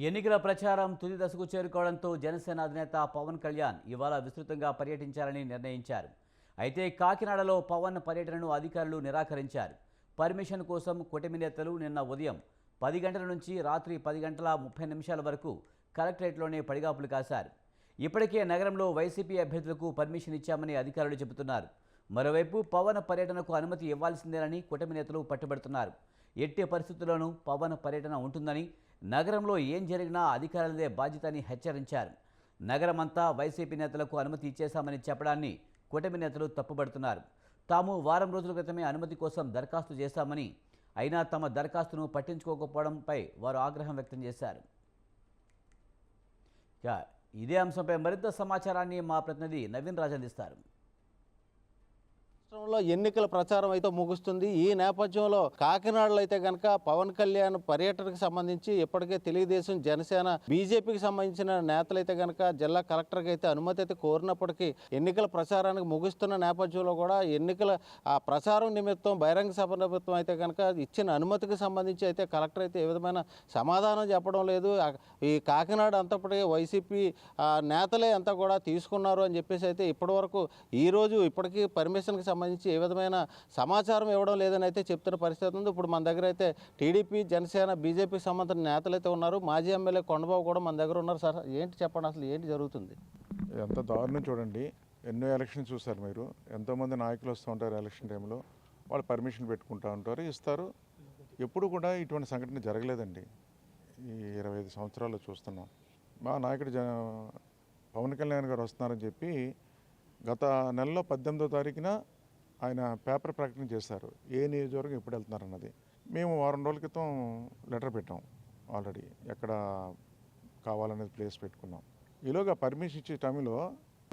ఎన్నికల ప్రచారం తుది దశకు చేరుకోవడంతో జనసేన అధినేత పవన్ కళ్యాణ్ ఇవాళ విస్తృతంగా పర్యటించాలని నిర్ణయించారు. అయితే కాకినాడలో పవన్ పర్యటనను అధికారులు నిరాకరించారు. పర్మిషన్ కోసం కూటమి నేతలు నిన్న ఉదయం 10 గంటల నుంచి రాత్రి 10:30 వరకు కలెక్టరేట్లోనే పడిగాపులు కాశారు. ఇప్పటికే నగరంలో వైసీపీ అభ్యర్థులకు పర్మిషన్ ఇచ్చామని అధికారులు చెబుతున్నారు. మరోవైపు పవన్ పర్యటనకు అనుమతి ఇవ్వాల్సిందేనని కూటమి నేతలు పట్టుబడుతున్నారు. ఎట్టి పరిస్థితుల్లోనూ పవన్ పర్యటన ఉంటుందని, నగరంలో ఏం జరిగినా అధికారులదే బాధ్యత అని హెచ్చరించారు. నగరమంతా వైసీపీ నేతలకు అనుమతి ఇచ్చేశామని చెప్పడాన్ని కూటమి నేతలు తప్పుబడుతున్నారు. తాము వారం రోజుల క్రితమే అనుమతి కోసం దరఖాస్తు చేశామని, అయినా తమ దరఖాస్తును పట్టించుకోకపోవడంపై వారు ఆగ్రహం వ్యక్తం చేశారు. ఇదే అంశంపై మరింత సమాచారాన్ని మా ప్రతినిధి నవీన్ రాజ్ అందిస్తారు. రాష్ట్రంలో ఎన్నికల ప్రచారం అయితే ముగుస్తుంది. ఈ నేపథ్యంలో కాకినాడలో అయితే కనుక పవన్ కళ్యాణ్ పర్యటనకు సంబంధించి ఇప్పటికే తెలుగుదేశం, జనసేన, బీజేపీకి సంబంధించిన నేతలు అయితే కనుక జిల్లా కలెక్టర్కి అయితే అనుమతి అయితే కోరినప్పటికీ ఎన్నికల ప్రచారానికి ముగుస్తున్న నేపథ్యంలో కూడా ఎన్నికల ప్రచారం నిమిత్తం బహిరంగ సభ నిమిత్తం అయితే కనుక ఇచ్చిన అనుమతికి సంబంధించి అయితే కలెక్టర్ అయితే ఏ విధమైన సమాధానం చెప్పడం లేదు. ఈ కాకినాడ అంతప్పటికీ వైసీపీ నేతలే అంతా కూడా తీసుకున్నారు అని చెప్పేసి అయితే ఇప్పటివరకు ఈరోజు ఇప్పటికీ పర్మిషన్కి సంబంధించి ఏ విధమైన సమాచారం ఇవ్వడం లేదని అయితే చెప్తున్న పరిస్థితి ఉంది. ఇప్పుడు మన దగ్గర అయితే టీడీపీ, జనసేన, బీజేపీకి సంబంధించిన నేతలు అయితే ఉన్నారు. మాజీ ఎమ్మెల్యే కొండబాబు కూడా మన దగ్గర ఉన్నారు. సార్, ఏంటి చెప్పండి, అసలు ఏంటి జరుగుతుంది? ఎంత దారుణం చూడండి. ఎన్నో ఎలక్షన్ చూస్తారు మీరు. ఎంతోమంది నాయకులు వస్తూ ఉంటారు ఎలక్షన్ టైంలో, వాళ్ళు పర్మిషన్ పెట్టుకుంటూ ఉంటారు, ఇస్తారు. ఎప్పుడు కూడా ఇటువంటి సంఘటన జరగలేదండి. ఈ 25 సంవత్సరాల్లో చూస్తున్నాం. మా నాయకుడు పవన్ కళ్యాణ్ గారు వస్తున్నారని చెప్పి గత నెలలో 18వ తారీఖున ఆయన పేపర్ ప్రకటన చేశారు, ఏ నియోజకవర్గం ఎప్పుడు వెళ్తున్నారన్నది. మేము వారం రోజుల క్రితం లెటర్ పెట్టాం. ఆల్రెడీ ఎక్కడ కావాలనేది ప్లేస్ పెట్టుకున్నాం. ఈలోగా పర్మిషన్ ఇచ్చే టైంలో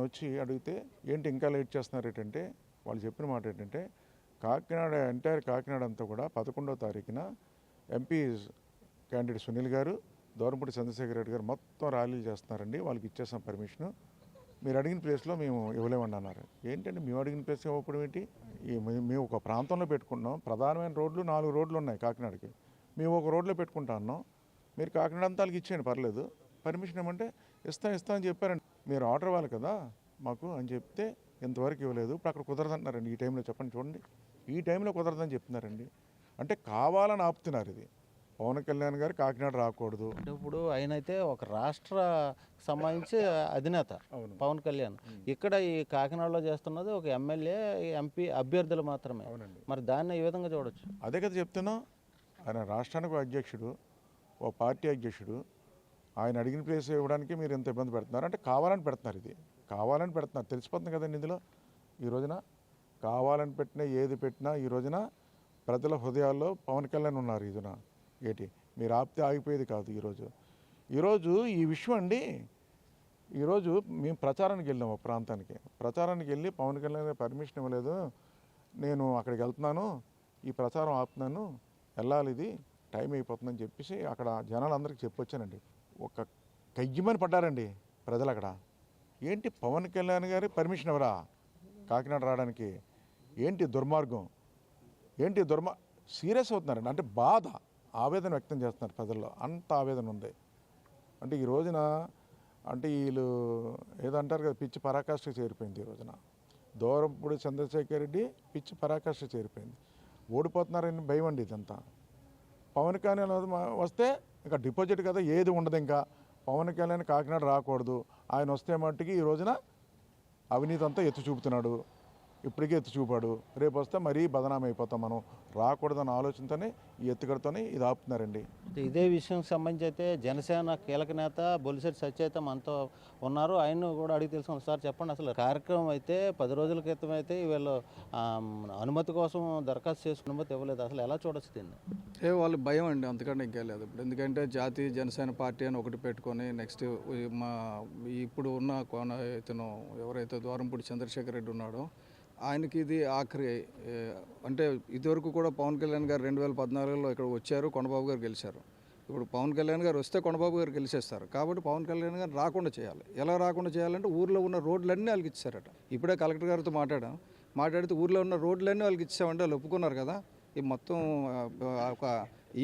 వచ్చి అడిగితే ఏంటి ఇంకా లేట్ చేస్తున్నారు ఏంటంటే, వాళ్ళు చెప్పిన మాట ఏంటంటే కాకినాడ, ఎంటైర్ కాకినాడ అంతా కూడా 11వ తారీఖున ఎంపీ క్యాండిడేట్ సునీల్ గారు, దూరంపూడి చంద్రశేఖర్ రెడ్డి గారు మొత్తం ర్యాలీలు చేస్తున్నారండి, వాళ్ళకి ఇచ్చేసాం పర్మిషను, మీరు అడిగిన ప్లేస్లో మేము ఇవ్వలేమని అన్నారు. ఏంటంటే మేము అడిగిన ప్లేస్ ఇవ్వకపోవడం ఏంటి? మేము ఒక ప్రాంతంలో పెట్టుకుంటున్నాం. ప్రధానమైన రోడ్లు 4 రోడ్లు ఉన్నాయి కాకినాడకి. మేము ఒక రోడ్లో పెట్టుకుంటా అన్నాం. మీరు కాకినాడ అంతా వాళ్ళకి ఇచ్చేయండి, పర్లేదు, పర్మిషన్ ఏమంటే ఇస్తా అని చెప్పారండి. మీరు ఆర్డర్ ఇవ్వాలి కదా మాకు అని చెప్తే ఇంతవరకు ఇవ్వలేదు. ఇప్పుడు అక్కడ కుదరదంటున్నారండి. ఈ టైంలో చెప్పండి, చూడండి, ఈ టైంలో కుదరదని చెప్తున్నారండి. అంటే కావాలని ఆపుతున్నారు. ఇది పవన్ కళ్యాణ్ గారు కాకినాడ రాకూడదు. అంటే ఇప్పుడు ఆయన అయితే ఒక రాష్ట్ర సంబంధించి అధినేత పవన్ కళ్యాణ్, ఇక్కడ ఈ కాకినాడలో చేస్తున్నది ఒక ఎమ్మెల్యే, ఎంపీ అభ్యర్థులు మాత్రమే. మరి దాన్ని ఏ విధంగా చూడొచ్చు? అదే కదా చెప్తున్నా. ఆయన రాష్ట్రానికి అధ్యక్షుడు, ఓ పార్టీ అధ్యక్షుడు. ఆయన అడిగిన ప్లేస్ ఇవ్వడానికి మీరు ఎంత ఇబ్బంది పెడుతున్నారు అంటే కావాలని పెడుతున్నారు. ఇది కావాలని పెడుతున్నారు, తెలిసిపోతుంది కదండి. ఇందులో ఈ రోజున కావాలని పెట్టినా ఏది పెట్టినా ఈ రోజున ప్రజల హృదయాల్లో పవన్ కళ్యాణ్ ఉన్నారు. ఈ రోజున ఏంటి మీరు ఆపితే ఆగిపోయేది కాదు. ఈరోజు ఈ విషయం అండి. ఈరోజు మేము ప్రచారానికి వెళ్ళాము ఒక ప్రాంతానికి. ప్రచారానికి వెళ్ళి పవన్ కళ్యాణ్ పర్మిషన్ ఇవ్వలేదు, నేను అక్కడికి వెళ్తున్నాను, ఈ ప్రచారం ఆపుతున్నాను, వెళ్ళాలి, ఇది టైం అయిపోతుందని చెప్పేసి అక్కడ జనాలందరికీ చెప్పొచ్చానండి. ఒక కయ్యమని పడ్డారండి ప్రజలు అక్కడ. ఏంటి పవన్ కళ్యాణ్ గారి పర్మిషన్ ఎవరా కాకినాడ రావడానికి? ఏంటి దుర్మార్గం, ఏంటి సీరియస్ అవుతున్నారండి. అంటే బాధ, ఆవేదన వ్యక్తం చేస్తున్నారు ప్రజల్లో. అంత ఆవేదన ఉంది. అంటే ఈ రోజున అంటే వీళ్ళు ఏదంటారు కదా, పిచ్చి పరాకాష్ఠకు చేరిపోయింది. ఈ రోజున దూరంపూడి చంద్రశేఖర్ రెడ్డి పిచ్చి పరాకాష్ఠకు చేరిపోయింది. ఓడిపోతున్నారని భయం అండి ఇదంతా. పవన్ కళ్యాణ్ వస్తే ఇంకా డిపాజిట్ కదా, ఏది ఉండదు. ఇంకా పవన్ కళ్యాణ్ కాకినాడ రాకూడదు. ఆయన వస్తే మట్టుకి ఈ రోజున అవినీతి అంతా ఎత్తి చూపుతున్నాడు. ఇప్పటికే ఎత్తి చూపాడు, రేపు వస్తే మరీ బదనామీ అయిపోతాం. మనం రాకూడదన్న ఆలోచనతోనే ఈ ఎత్తుగడతోనే ఇది ఆపుతున్నారండి. ఇదే విషయం సంబంధించి అయితే జనసేన కీలక నేత బొలిశెట్టి సత్యయితే మనతో ఉన్నారు. ఆయన కూడా అడిగి తెలుసుకున్నాం. సార్, చెప్పండి, అసలు కార్యక్రమం అయితే 10 రోజుల క్రితం అయితే వీళ్ళు అనుమతి కోసం దరఖాస్తు చేసుకున్న అనుమతి ఇవ్వలేదు. అసలు ఎలా చూడొచ్చు దీన్ని? వాళ్ళు భయం అండి, అంతకంటే ఇంకేం లేదు. ఇప్పుడు ఎందుకంటే జాతీయ జనసేన పార్టీ అని ఒకటి పెట్టుకొని నెక్స్ట్ మా ఇప్పుడు ఉన్న ఇతను ఎవరైతే దూరంపూడి చంద్రశేఖర్ రెడ్డి ఉన్నాడో ఆయనకి ఇది ఆఖరి. అంటే ఇదివరకు కూడా పవన్ కళ్యాణ్ గారు 2014లో ఇక్కడ వచ్చారు, కొండబాబు గారు గెలిచారు. ఇప్పుడు పవన్ కళ్యాణ్ గారు వస్తే కొండబాబు గారు గెలిచేస్తారు. కాబట్టి పవన్ కళ్యాణ్ గారు రాకుండా చేయాలి. ఎలా రాకుండా చేయాలంటే ఊర్లో ఉన్న రోడ్లన్నీ వాళ్ళకి ఇచ్చారట. ఇప్పుడే కలెక్టర్ గారితో మాట్లాడితే ఊర్లో ఉన్న రోడ్లన్నీ వాళ్ళకి ఇచ్చామంటే వాళ్ళు ఒప్పుకున్నారు కదా. ఈ మొత్తం ఒక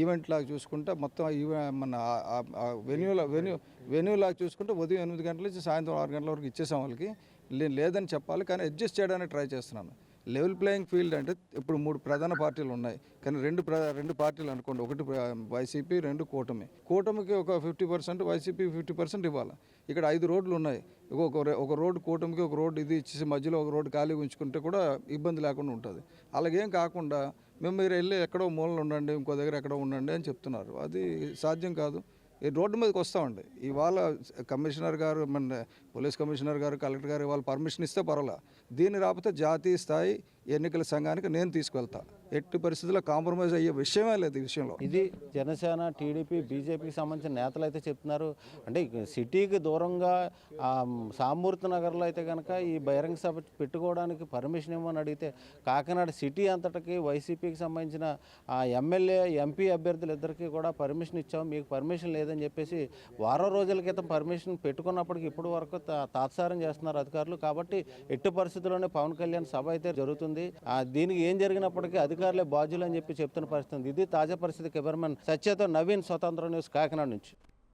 ఈవెంట్ లాగా చూసుకుంటే మొత్తం మన వెన్యూ లాగా చూసుకుంటే ఉదయం 8 గంటల నుంచి సాయంత్రం 6 గంటల వరకు ఇచ్చేసాం వాళ్ళకి. లేదని చెప్పాలి, కానీ అడ్జస్ట్ చేయడానికి ట్రై చేస్తున్నాను. లెవెల్ ప్లేయింగ్ ఫీల్డ్ అంటే ఇప్పుడు 3 ప్రధాన పార్టీలు ఉన్నాయి, కానీ రెండు పార్టీలు అనుకోండి, ఒకటి వైసీపీ, 2 కూటమికి ఒక 50%, వైసీపీ 50% ఇవ్వాలి. ఇక్కడ 5 రోడ్లు ఉన్నాయి, ఒక రోడ్డు కూటమికి, ఒక రోడ్డు ఇది ఇచ్చేసి మధ్యలో ఒక రోడ్డు ఖాళీ ఉంచుకుంటే కూడా ఇబ్బంది లేకుండా ఉంటుంది. అలాగేం కాకుండా మీరు వెళ్ళి ఎక్కడో మూలలో ఉండండి, ఇంకో దగ్గర ఎక్కడో ఉండండి అని చెప్తున్నారు. అది సాధ్యం కాదు. ఈ రోడ్డు మీదకి వస్తామండి. ఇవాళ కమిషనర్ గారు, మన పోలీస్ కమిషనర్ గారు, కలెక్టర్ గారు ఇవాళ పర్మిషన్ ఇస్తే పర్వాలా. దీన్ని రాకపోతే జాతీయ స్థాయి ఎన్నికల సంఘానికి నేను తీసుకెళ్తా. ఎట్టి పరిస్థితుల్లో కాంప్రమైజ్ అయ్యే విషయమే లేదు ఈ విషయంలో. ఇది జనసేన, టీడీపీ, బీజేపీకి సంబంధించిన నేతలు అయితే చెప్తున్నారు. అంటే సిటీకి దూరంగా సామూర్తి నగర్లో అయితే కనుక ఈ బహిరంగ సభ పెట్టుకోవడానికి పర్మిషన్ ఇవ్వమని అడిగితే, కాకినాడ సిటీ అంతటికి వైసీపీకి సంబంధించిన ఎమ్మెల్యే, ఎంపీ అభ్యర్థులు ఇద్దరికీ కూడా పర్మిషన్ ఇచ్చాం, మీకు పర్మిషన్ లేదని చెప్పేసి వారం రోజుల క్రితం పర్మిషన్ పెట్టుకున్నప్పటికీ ఇప్పుడు వరకు తాత్సారం చేస్తున్నారు అధికారులు. కాబట్టి ఎట్టి పరిస్థితుల్లోనే పవన్ కళ్యాణ్ సభ అయితే జరుగుతుంది. దీనికి ఏం జరిగినప్పటికీ అధికారులే బాధ్యులు అని చెప్పి చెప్తున్న పరిస్థితి. ఇది తాజా పరిస్థితి. కెమెరామెన్ సత్యతో నవీన్, స్వతంత్ర న్యూస్, కాకినాడ నుంచి.